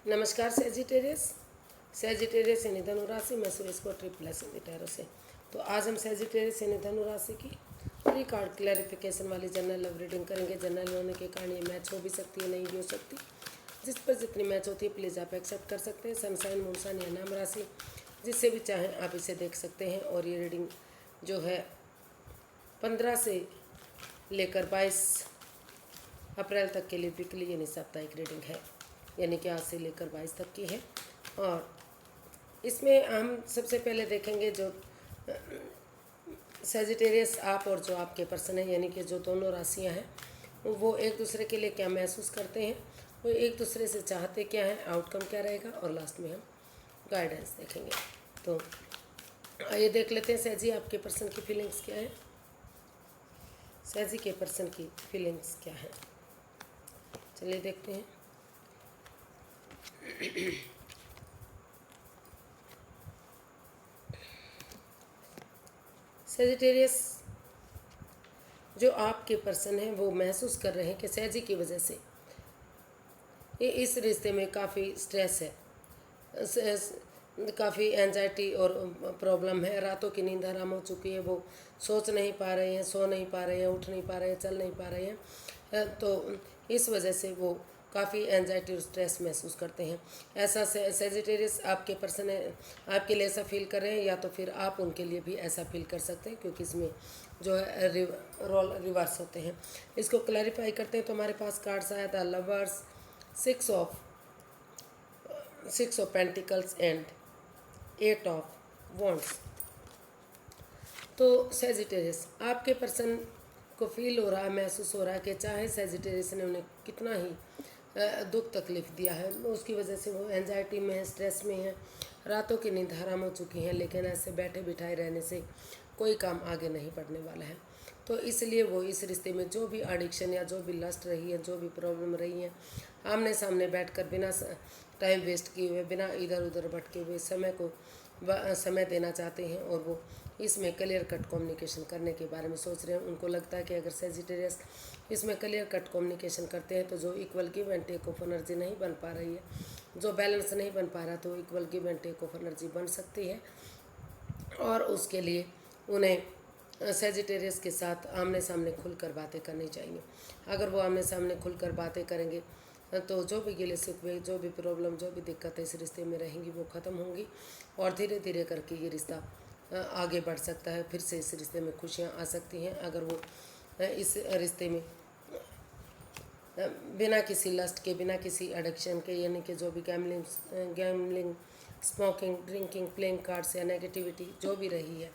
नमस्कार सेजिटेरियस यानी धनु राशि में सुरेश कोटरी प्लस टैरो से। तो आज हम सेजिटेरियस यानी धनु राशि की प्री कार्ड क्लैरिफिकेशन वाली जनरल लव रीडिंग करेंगे। जनरल होने के कारण ये मैच हो भी सकती है, नहीं भी हो सकती। जिस पर जितनी मैच होती है प्लीज़ आप एक्सेप्ट कर सकते हैं। सनसाइन मूनसाइन या नाम राशि जिससे भी चाहें आप इसे देख सकते हैं। और ये रीडिंग जो है 15 से लेकर 22 अप्रैल तक के लिए वीकली यानी साप्ताहिक रीडिंग है, यानी कि आज से लेकर 22 तक की है। और इसमें हम सबसे पहले देखेंगे जो सेजिटेरियस आप और जो आपके पर्सन है, यानी कि जो दोनों राशियां हैं वो एक दूसरे के लिए क्या महसूस करते हैं, वो एक दूसरे से चाहते क्या हैं, आउटकम क्या रहेगा, और लास्ट में हम गाइडेंस देखेंगे। तो आइए देख लेते हैं सहजी आपके पर्सन की फीलिंग्स क्या है। सहजी के पर्सन की फीलिंग्स क्या है, चलिए देखते हैं। सेजिटेरियस जो आपके पर्सन हैं वो महसूस कर रहे हैं कि सहजी की वजह से ये इस रिश्ते में काफ़ी स्ट्रेस है, काफ़ी एंजाइटी और प्रॉब्लम है। रातों की नींद हराम हो चुकी है, वो सोच नहीं पा रहे हैं, सो नहीं पा रहे हैं, उठ नहीं पा रहे हैं, चल नहीं पा रहे हैं। तो इस वजह से वो काफ़ी एंजाइटी और स्ट्रेस महसूस करते हैं। ऐसा सेजिटेरियस आपके पर्सन है आपके लिए ऐसा फील कर रहे हैं, या तो फिर आप उनके लिए भी ऐसा फील कर सकते हैं, क्योंकि इसमें जो है रोल रिवर्स होते हैं। इसको क्लैरिफाई करते हैं तो हमारे पास कार्ड्स आया था lovers, six of pentacles and 8 of wands. तो सेजिटेरियस आपके पर्सन को फील हो रहा है, महसूस हो रहा है कि चाहे सेजिटेरियस ने उन्हें कितना ही दुख तकलीफ दिया है, उसकी वजह से वो एंजाइटी में है, स्ट्रेस में है, रातों की नींद हराम हो चुकी है, लेकिन ऐसे बैठे बिठाए रहने से कोई काम आगे नहीं बढ़ने वाला है। तो इसलिए वो इस रिश्ते में जो भी एडिक्शन या जो भी लस्ट रही है, जो भी प्रॉब्लम रही है, आमने सामने बैठकर बिना टाइम वेस्ट किए हुए, बिना इधर उधर भटके हुए समय देना चाहते हैं। और वो इसमें क्लियर कट कम्युनिकेशन करने के बारे में सोच रहे हैं। उनको लगता है कि अगर सेजिटेरियस इसमें क्लियर कट कम्युनिकेशन करते हैं तो जो equal give and take of energy नहीं बन पा रही है, जो बैलेंस नहीं बन पा रहा, तो equal give and take of energy बन सकती है। और उसके लिए उन्हें सेजिटेरियस के साथ आमने सामने खुलकर बातें करनी चाहिए। अगर वो आमने सामने खुलकर बातें करेंगे तो जो भी गिले शिकवे, जो भी प्रॉब्लम, जो भी दिक्कतें इस रिश्ते में रहेंगी वो ख़त्म होंगी, और धीरे धीरे करके ये रिश्ता आगे बढ़ सकता है। फिर से इस रिश्ते में खुशियाँ आ सकती हैं अगर वो इस रिश्ते में बिना किसी लस्ट के, बिना किसी एडिक्शन के, यानी कि जो भी gambling, smoking, drinking, playing cards या नेगेटिविटी जो भी रही है,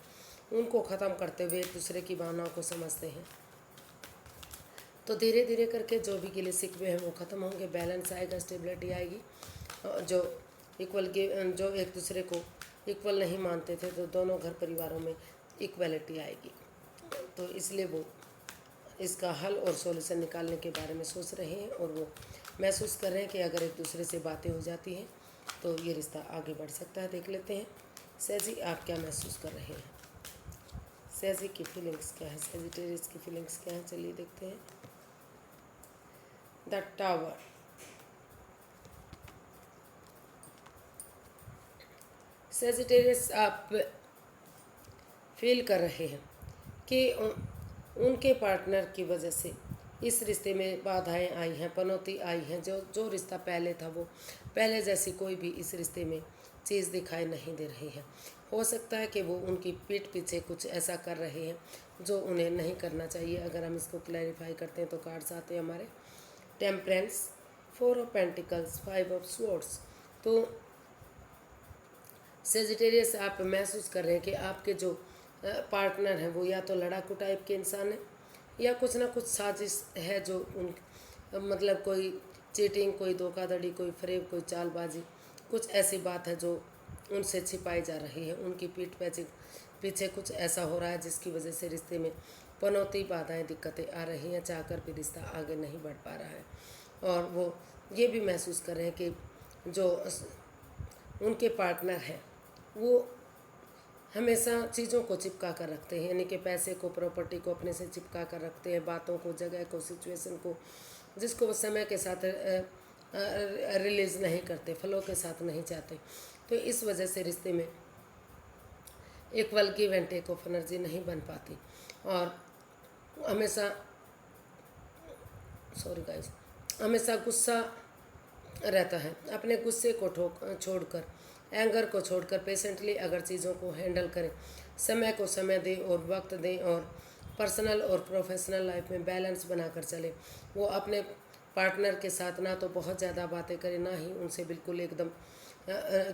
उनको ख़त्म करते हुए एक दूसरे की भावनाओं को समझते हैं। तो धीरे धीरे करके जो भी गिले शिकवे हैं वो ख़त्म होंगे, बैलेंस आएगा, स्टेबिलिटी आएगी। जो जो एक दूसरे को इक्वल नहीं मानते थे, तो दोनों घर परिवारों में इक्वलिटी आएगी। तो इसलिए वो इसका हल और सॉल्यूशन निकालने के बारे में सोच रहे हैं, और वो महसूस कर रहे हैं कि अगर एक दूसरे से बातें हो जाती हैं तो ये रिश्ता आगे बढ़ सकता है। देख लेते हैं सहजी आप क्या महसूस कर रहे हैं, सहजी की फीलिंग्स क्या है, सेजिटेरियस की फीलिंग्स क्या है, चलिए देखते हैं। द टावर, सेजिटेरियस आप फील कर रहे हैं कि उनके पार्टनर की वजह से इस रिश्ते में बाधाएं आई हैं, पनौती आई हैं। जो रिश्ता पहले था वो पहले जैसी कोई भी इस रिश्ते में चीज़ दिखाई नहीं दे रही है। हो सकता है कि वो उनकी पीठ पीछे कुछ ऐसा कर रहे हैं जो उन्हें नहीं करना चाहिए। अगर हम इसको क्लैरिफाई करते हैं तो कार्ड्स आते हैं हमारे temperance, 4 of pentacles, 5 of swords. तो सेजिटेरियस आप महसूस कर रहे हैं कि आपके जो पार्टनर हैं वो या तो लड़ाकू टाइप के इंसान हैं, या कुछ ना कुछ साजिश है जो उन मतलब कोई चीटिंग, कोई धोखाधड़ी, कोई फ्रेब, कोई चालबाजी, कुछ ऐसी बात है जो उनसे छिपाई जा रही है। उनकी पीठ पीछे कुछ ऐसा हो रहा है जिसकी वजह से रिश्ते में पनौती, बाधाएं, दिक्कतें आ रही हैं, चाहकर भी रिश्ता आगे नहीं बढ़ पा रहा है। और वो ये भी महसूस कर रहे हैं कि जो उनके पार्टनर हैं वो हमेशा चीज़ों को चिपका कर रखते हैं, यानी कि पैसे को, प्रॉपर्टी को अपने से चिपका कर रखते हैं, बातों को, जगह को, सिचुएशन को, जिसको वो समय के साथ रिलीज नहीं करते, फ्लो के साथ नहीं जाते। तो इस वजह से रिश्ते में एक well give and take of energy नहीं बन पाती, और हमेशा गाइस हमेशा गुस्सा रहता है। अपने गुस्से को छोड़कर, एंगर को छोड़कर पेशेंटली अगर चीज़ों को हैंडल करें, समय को समय दें और वक्त दें, और पर्सनल और प्रोफेशनल लाइफ में बैलेंस बनाकर चले। वो अपने पार्टनर के साथ ना तो बहुत ज़्यादा बातें करें, ना ही उनसे बिल्कुल एकदम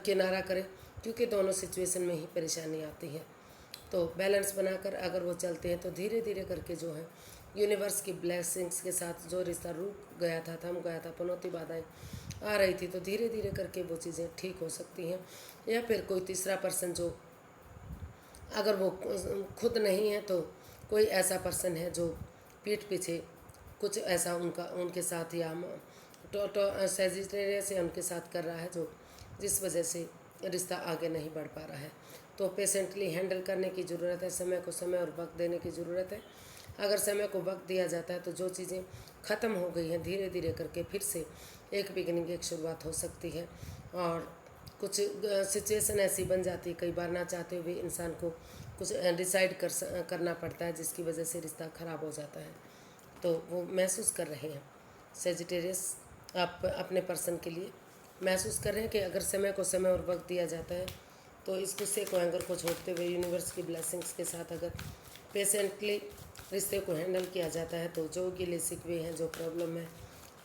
किनारा करें, क्योंकि दोनों सिचुएशन में ही परेशानी आती है। तो बैलेंस बनाकर अगर वो चलते हैं तो धीरे धीरे करके जो है यूनिवर्स की ब्लेसिंग्स के साथ जो रिश्ता रुक गया था, थम गया था, पनौती बाधाएं आ रही थी, तो धीरे धीरे करके वो चीज़ें ठीक हो सकती हैं। या फिर कोई तीसरा पर्सन जो, अगर वो खुद नहीं है तो कोई ऐसा पर्सन है जो पीठ पीछे कुछ ऐसा उनके साथ या सेजिटेरियस या उनके साथ कर रहा है, जो जिस वजह से रिश्ता आगे नहीं बढ़ पा रहा है। तो पेशेंटली हैंडल करने की ज़रूरत है, समय को समय और वक्त देने की ज़रूरत है। अगर समय को वक्त दिया जाता है तो जो चीज़ें ख़त्म हो गई हैं धीरे धीरे करके फिर से एक बिगिनिंग, एक शुरुआत हो सकती है। और कुछ सिचुएशन ऐसी बन जाती है, कई बार ना चाहते हुए इंसान को कुछ डिसाइड करना पड़ता है, जिसकी वजह से रिश्ता ख़राब हो जाता है। तो वो महसूस कर रहे हैं सेजिटेरियस, आप अपने पर्सन के लिए महसूस कर रहे हैं कि अगर समय को समय और वक्त दिया जाता है तो इस गुस्से को, एंगर को छोड़ते हुए यूनिवर्स की ब्लेसिंग्स के साथ अगर पेशेंटली रिश्ते को हैंडल किया जाता है, तो जो गिले शिकवे हैं, जो प्रॉब्लम है,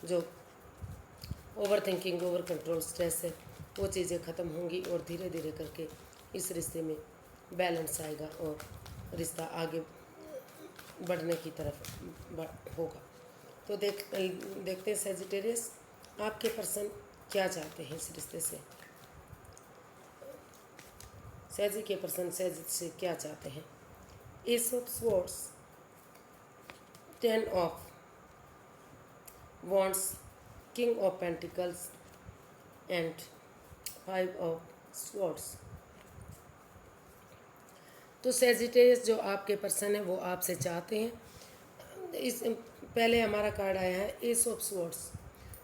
जो over thinking, over control, stress है, वो चीज़ें ख़त्म होंगी और धीरे धीरे करके इस रिश्ते में बैलेंस आएगा और रिश्ता आगे बढ़ने की तरफ होगा। तो देखते हैं सेजिटेरियस, आपके पर्सन क्या चाहते हैं इस रिश्ते से। सेजी के पर्सन सेज से क्या चाहते हैं। S of swords, 10 of wands, king of pentacles and 5 of swords. तो सेजिटेरियस जो आपके पर्सन है वो आपसे चाहते हैं। इस पहले हमारा कार्ड आया है एस ऑफ स्वॉर्ड्स,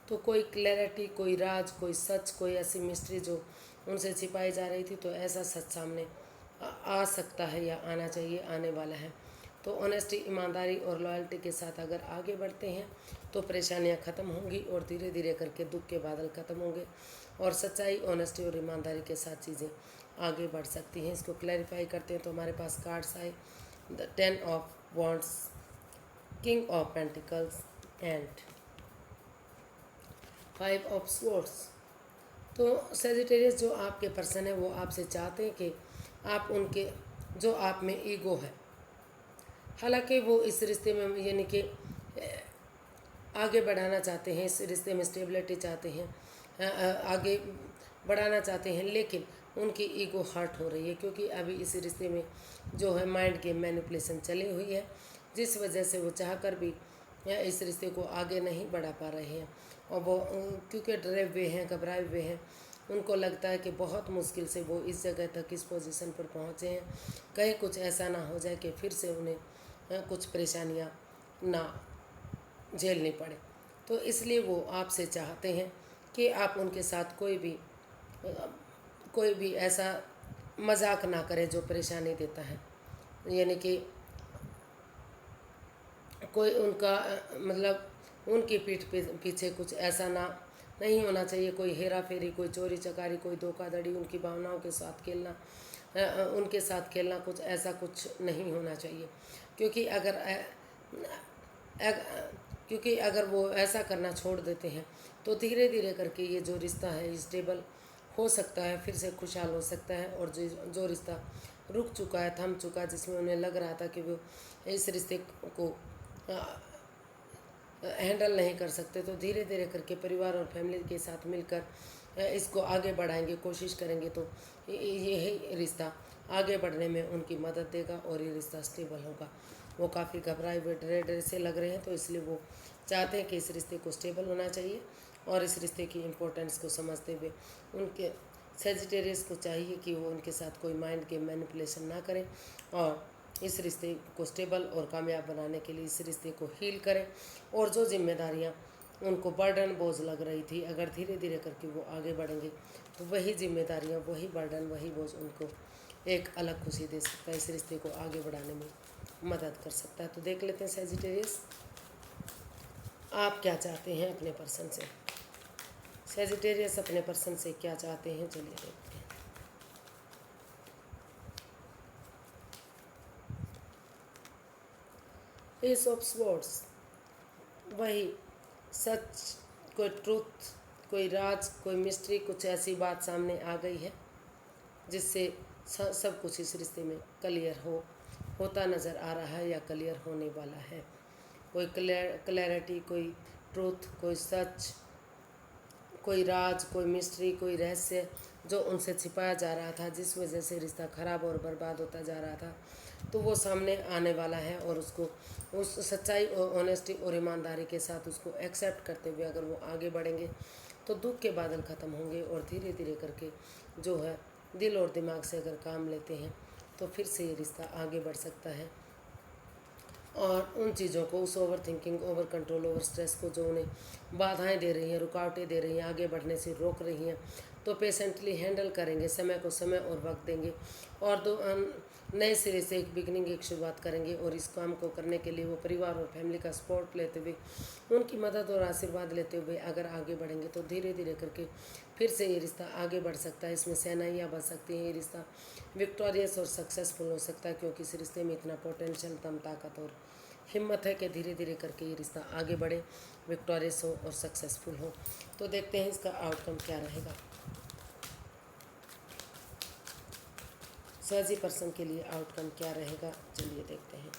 तो कोई क्लैरिटी, कोई राज, कोई सच, कोई ऐसी मिस्ट्री जो उनसे छिपाई जा रही थी, तो ऐसा सच सामने आ सकता है या आना चाहिए, आने वाला है। तो ऑनेस्टी, ईमानदारी और लॉयल्टी के साथ अगर आगे बढ़ते हैं तो परेशानियां ख़त्म होंगी और धीरे धीरे करके दुख के बादल ख़त्म होंगे, और सच्चाई, ऑनेस्टी और ईमानदारी के साथ चीज़ें आगे बढ़ सकती हैं। इसको क्लैरिफाई करते हैं तो हमारे पास कार्ड्स आए, the 10 of wands, king of pentacles and 5 of swords. तो सेजिटेरियस जो आपके पर्सन है वो आपसे चाहते हैं कि आप उनके, जो आप में ईगो है, हालांकि वो इस रिश्ते में यानी कि आगे बढ़ाना चाहते हैं, इस रिश्ते में स्टेबिलिटी चाहते हैं, आगे बढ़ाना चाहते हैं, लेकिन उनकी ईगो हर्ट हो रही है, क्योंकि अभी इस रिश्ते में जो है माइंड गेम, मैनिपुलेशन चली हुई है, जिस वजह से वो चाहकर भी इस रिश्ते को आगे नहीं बढ़ा पा रहे हैं। और वो क्योंकि डरे हुए हैं, घबराए हुए हैं, उनको लगता है कि बहुत मुश्किल से वो इस जगह तक, इस पोजीशन पर पहुँचे हैं, कहीं कुछ ऐसा ना हो जाए कि फिर से उन्हें कुछ परेशानियाँ ना झेलनी पड़े। तो इसलिए वो आपसे चाहते हैं कि आप उनके साथ कोई भी ऐसा मजाक ना करें जो परेशानी देता है, यानी कि कोई उनका मतलब उनकी पीठ पीछे कुछ ऐसा नहीं होना चाहिए, कोई हेरा फेरी, कोई चोरी चकारी, कोई धोखाधड़ी, उनकी भावनाओं के साथ खेलना, उनके साथ खेलना, कुछ ऐसा कुछ नहीं होना चाहिए। क्योंकि अगर वो ऐसा करना छोड़ देते हैं तो धीरे धीरे करके ये जो रिश्ता है स्टेबल हो सकता है, फिर से खुशहाल हो सकता है। और जो रिश्ता रुक चुका है, थम चुका है, जिसमें उन्हें लग रहा था कि वो इस रिश्ते को हैंडल नहीं कर सकते, तो धीरे धीरे करके परिवार और फैमिली के साथ मिलकर इसको आगे बढ़ाएंगे, कोशिश करेंगे, तो यही रिश्ता आगे बढ़ने में उनकी मदद देगा और ये रिश्ता स्टेबल होगा। वो काफ़ी घबराए हुए, डरे से लग रहे हैं, तो इसलिए वो चाहते हैं कि इस रिश्ते को स्टेबल होना चाहिए, और इस रिश्ते की इम्पोर्टेंस को समझते हुए उनके सेजिटेरियस को चाहिए कि वो उनके साथ कोई माइंड गेम, मैनिपुलेशन ना करें, और इस रिश्ते को स्टेबल और कामयाब बनाने के लिए इस रिश्ते को हील करें, और जो जिम्मेदारियां उनको बर्डन बोझ लग रही थी, अगर धीरे धीरे करके वो आगे बढ़ेंगे तो वही जिम्मेदारियाँ, वही बर्डन, वही बोझ उनको एक अलग खुशी दे सकता है, इस रिश्ते को आगे बढ़ाने में मदद कर सकता है। तो देख लेते हैं सैजिटेरियस, आप क्या चाहते हैं अपने पर्सन से। सैजिटेरियस अपने पर्सन से क्या चाहते हैं, चलिए देखते हैं। एस ऑफ स्वॉर्ड्स, वही सच, कोई ट्रूथ, कोई राज, कोई मिस्ट्री, कुछ ऐसी बात सामने आ गई है जिससे सब कुछ इस रिश्ते में क्लियर होता नज़र आ रहा है या क्लियर होने वाला है। कोई क्लैरिटी, कोई ट्रूथ, कोई सच, कोई राज, कोई मिस्ट्री, कोई रहस्य जो उनसे छिपाया जा रहा था, जिस वजह से रिश्ता ख़राब और बर्बाद होता जा रहा था, तो वो सामने आने वाला है। और उसको उस सच्चाई और ऑनेस्टी और ईमानदारी के साथ उसको एक्सेप्ट करते हुए अगर वो आगे बढ़ेंगे तो दुख के बादल ख़त्म होंगे और धीरे धीरे करके जो है दिल और दिमाग से अगर काम लेते हैं तो फिर से ये रिश्ता आगे बढ़ सकता है। और उन चीज़ों को, उस over thinking, over control, over stress को जो उन्हें बाधाएं दे रही हैं, रुकावटें दे रही हैं, आगे बढ़ने से रोक रही हैं, तो पेशेंटली हैंडल करेंगे, समय को समय और वक्त देंगे और नए सिरे से एक बिगनिंग, एक शुरुआत करेंगे। और इस काम को करने के लिए वो परिवार और फैमिली का सपोर्ट लेते हुए, उनकी मदद और आशीर्वाद लेते हुए अगर आगे बढ़ेंगे तो धीरे धीरे करके फिर से ये रिश्ता आगे बढ़ सकता है। इसमें सेनाइयाँ बढ़ सकती हैं, ये रिश्ता विक्टोरियस और सक्सेसफुल हो सकता है, क्योंकि इस रिश्ते में इतना पोटेंशियल, दम, ताकत और हिम्मत है कि धीरे धीरे करके ये रिश्ता आगे बढ़े, विक्टोरियस हो और सक्सेसफुल हो। तो देखते हैं इसका आउटकम क्या रहेगा। सजी पर्सन के लिए आउटकम क्या रहेगा, चलिए देखते हैं।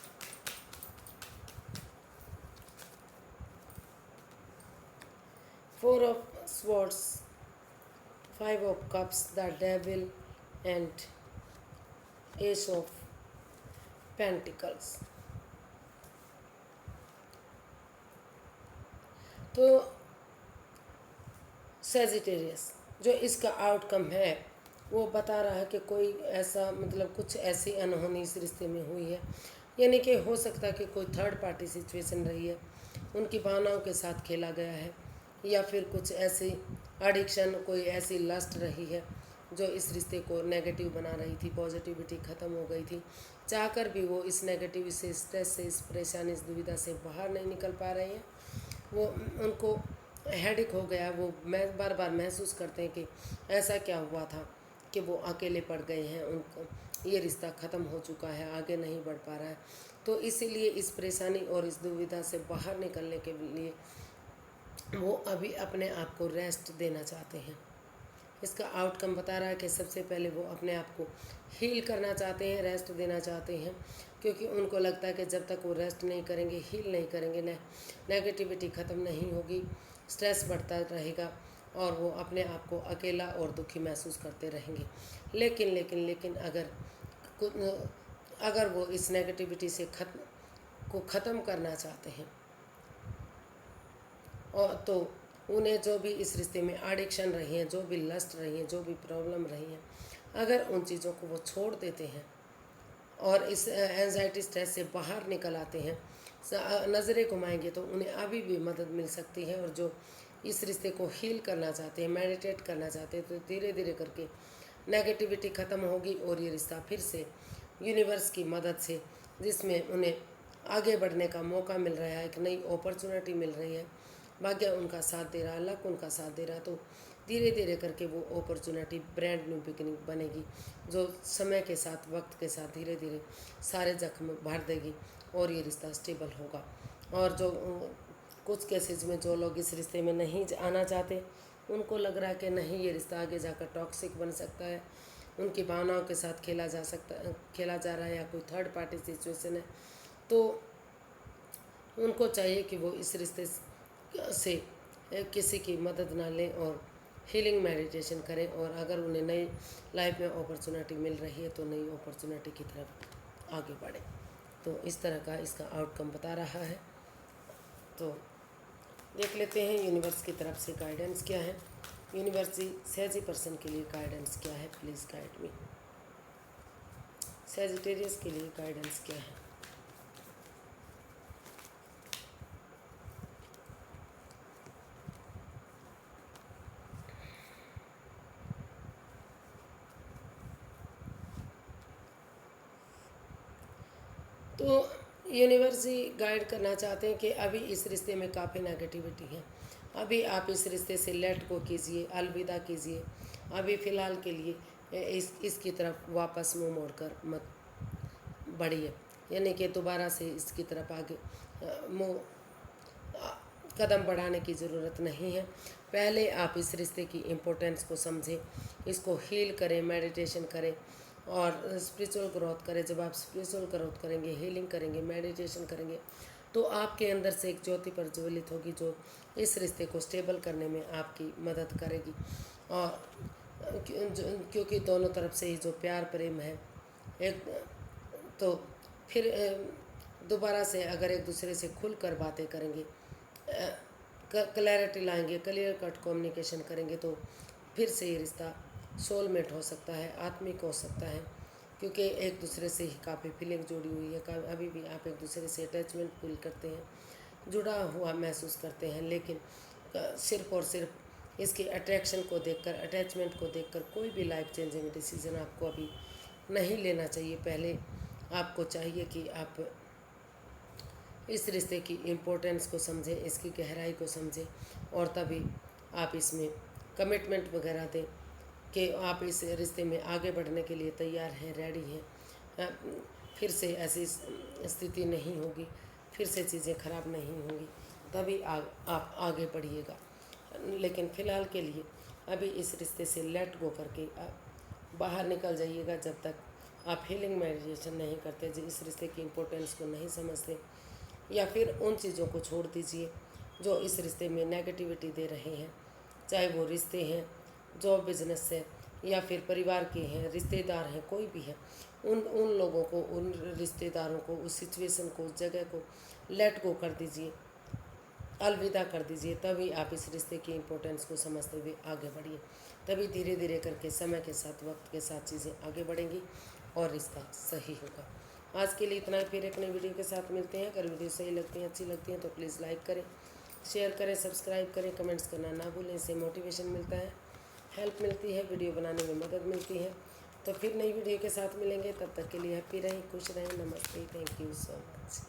Four of swords, five of cups, the devil and S of pentacles. तो सैजिटेरियस जो इसका आउटकम है वो बता रहा है कि कोई ऐसा, मतलब कुछ ऐसी अनहोनी इस रिश्ते में हुई है, यानी कि हो सकता है कि कोई थर्ड पार्टी सिचुएशन रही है, उनकी भावनाओं के साथ खेला गया है, या फिर कुछ ऐसी एडिक्शन, कोई ऐसी लस्ट रही है जो इस रिश्ते को नेगेटिव बना रही थी, पॉजिटिविटी ख़त्म हो गई थी। चाहकर भी वो इस नेगेटिव, इस स्ट्रेस से, इस परेशानी, इस दुविधा से बाहर नहीं निकल पा रहे हैं। वो उनको हेडिक हो गया, वो बार बार महसूस करते हैं कि ऐसा क्या हुआ था कि वो अकेले पड़ गए हैं, उनको ये रिश्ता ख़त्म हो चुका है, आगे नहीं बढ़ पा रहा है। तो इसीलिए इस परेशानी और इस दुविधा से बाहर निकलने के लिए वो अभी अपने आप को रेस्ट देना चाहते हैं। इसका आउटकम बता रहा है कि सबसे पहले वो अपने आप को हील करना चाहते हैं, रेस्ट देना चाहते हैं, क्योंकि उनको लगता है कि जब तक वो रेस्ट नहीं करेंगे, हील नहीं करेंगे, नेगेटिविटी ख़त्म नहीं होगी, स्ट्रेस बढ़ता रहेगा और वो अपने आप को अकेला और दुखी महसूस करते रहेंगे। लेकिन लेकिन लेकिन अगर वो इस नेगेटिविटी से ख़त्म करना चाहते हैं और तो उन्हें जो भी इस रिश्ते में एडिक्शन रही है, जो भी लस्ट रही है, जो भी प्रॉब्लम रही है, अगर उन चीज़ों को वो छोड़ देते हैं और इस एंजाइटी, स्ट्रेस से बाहर निकल आते हैं, नज़रें घुमाएंगे, तो उन्हें अभी भी मदद मिल सकती है। और जो इस रिश्ते को हील करना चाहते हैं, मेडिटेट करना चाहते हैं, तो धीरे धीरे करके नेगेटिविटी ख़त्म होगी और ये रिश्ता फिर से यूनिवर्स की मदद से, जिसमें उन्हें आगे बढ़ने का मौका मिल रहा है, एक नई अपॉर्चुनिटी मिल रही है, भाग्य उनका साथ दे रहा है, लक उनका साथ दे रहा है, तो धीरे धीरे करके वो अपॉर्चुनिटी ब्रांड न्यू बिगिनिंग बनेगी, जो समय के साथ, वक्त के साथ धीरे धीरे सारे जख्म भर देगी और ये रिश्ता स्टेबल होगा। और जो कुछ केसेस में जो लोग इस रिश्ते में नहीं आना चाहते, उनको लग रहा है कि नहीं, ये रिश्ता आगे जाकर टॉक्सिक बन सकता है, उनकी भावनाओं के साथ खेला जा रहा है, या कोई थर्ड पार्टी सिचुएशन है, तो उनको चाहिए कि वो इस रिश्ते से किसी की मदद ना लें और हीलिंग मेडिटेशन करें। और अगर उन्हें नई लाइफ में अपॉर्चुनिटी मिल रही है तो नई अपॉर्चुनिटी की तरफ आगे बढ़े। तो इस तरह का इसका आउटकम बता रहा है। तो देख लेते हैं यूनिवर्स की तरफ से गाइडेंस क्या है। यूनिवर्स सैजी पर्सन के लिए गाइडेंस क्या है, प्लीज़ गाइड मी। सैजिटेरियस के लिए गाइडेंस क्या है। तो यूनिवर्स ही गाइड करना चाहते हैं कि अभी इस रिश्ते में काफ़ी नेगेटिविटी है, अभी आप इस रिश्ते से लेट गो कीजिए, अलविदा कीजिए, अभी फ़िलहाल के लिए इसकी तरफ वापस मुंह मोड़कर मत बढ़िए, यानी कि दोबारा से इसकी तरफ आगे मुँह कदम बढ़ाने की ज़रूरत नहीं है। पहले आप इस रिश्ते की इम्पोर्टेंस को समझें, इसको हील करें, मेडिटेशन करें और स्पिरिचुअल ग्रोथ करें। जब आप स्पिरिचुअल ग्रोथ करेंगे, हीलिंग करेंगे, मेडिटेशन करेंगे, तो आपके अंदर से एक ज्योति प्रज्वलित होगी जो इस रिश्ते को स्टेबल करने में आपकी मदद करेगी। और क्योंकि दोनों तरफ से ही जो प्यार प्रेम है एक, तो फिर दोबारा से अगर एक दूसरे से खुलकर बातें करेंगे, क्लैरिटी लाएंगे, क्लियर कट कम्युनिकेशन करेंगे, तो फिर से ये रिश्ता सोलमेट हो सकता है, आत्मिक हो सकता है, क्योंकि एक दूसरे से ही काफ़ी फीलिंग जुड़ी हुई है। अभी भी आप एक दूसरे से अटैचमेंट फील करते हैं, जुड़ा हुआ महसूस करते हैं, लेकिन सिर्फ और सिर्फ इसकी अट्रैक्शन को देखकर, अटैचमेंट को देखकर कोई भी लाइफ चेंजिंग डिसीजन आपको अभी नहीं लेना चाहिए। पहले आपको चाहिए कि आप इस रिश्ते की इम्पोर्टेंस को समझें, इसकी गहराई को समझें, और तभी आप इसमें कमिटमेंट वगैरह दें कि आप इस रिश्ते में आगे बढ़ने के लिए तैयार हैं, रेडी हैं। फिर से ऐसी स्थिति नहीं होगी, फिर से चीज़ें खराब नहीं होंगी, तभी आप आगे बढ़िएगा। लेकिन फ़िलहाल के लिए अभी इस रिश्ते से लेट गो करके आप बाहर निकल जाइएगा। जब तक आप हीलिंग मेडिटेशन नहीं करते, जो इस रिश्ते की इम्पोर्टेंस को नहीं समझते, या फिर उन चीज़ों को छोड़ दीजिए जो इस रिश्ते में नेगेटिविटी दे रहे हैं, चाहे वो रिश्ते हैं, जॉब बिजनेस है, या फिर परिवार के हैं, रिश्तेदार हैं, कोई भी है, उन लोगों को, उन रिश्तेदारों को, उस सिचुएशन को, उस जगह को लेट गो कर दीजिए, अलविदा कर दीजिए। तभी आप इस रिश्ते की इम्पोर्टेंस को समझते हुए आगे बढ़िए, तभी धीरे धीरे करके समय के साथ, वक्त के साथ चीज़ें आगे बढ़ेंगी और रिश्ता सही होगा। आज के लिए इतना ही, फिर एक नई वीडियो के साथ मिलते हैं। अगर वीडियो सही लगती है, अच्छी लगती है, तो प्लीज़ लाइक करें, शेयर करें, सब्सक्राइब करें, कमेंट्स करना ना भूलें। इससे मोटिवेशन मिलता है, हेल्प मिलती है, वीडियो बनाने में मदद मिलती है। तो फिर नई वीडियो के साथ मिलेंगे, तब तक के लिए हैप्पी रहें, खुश रहें। नमस्ते, थैंक यू सो मच।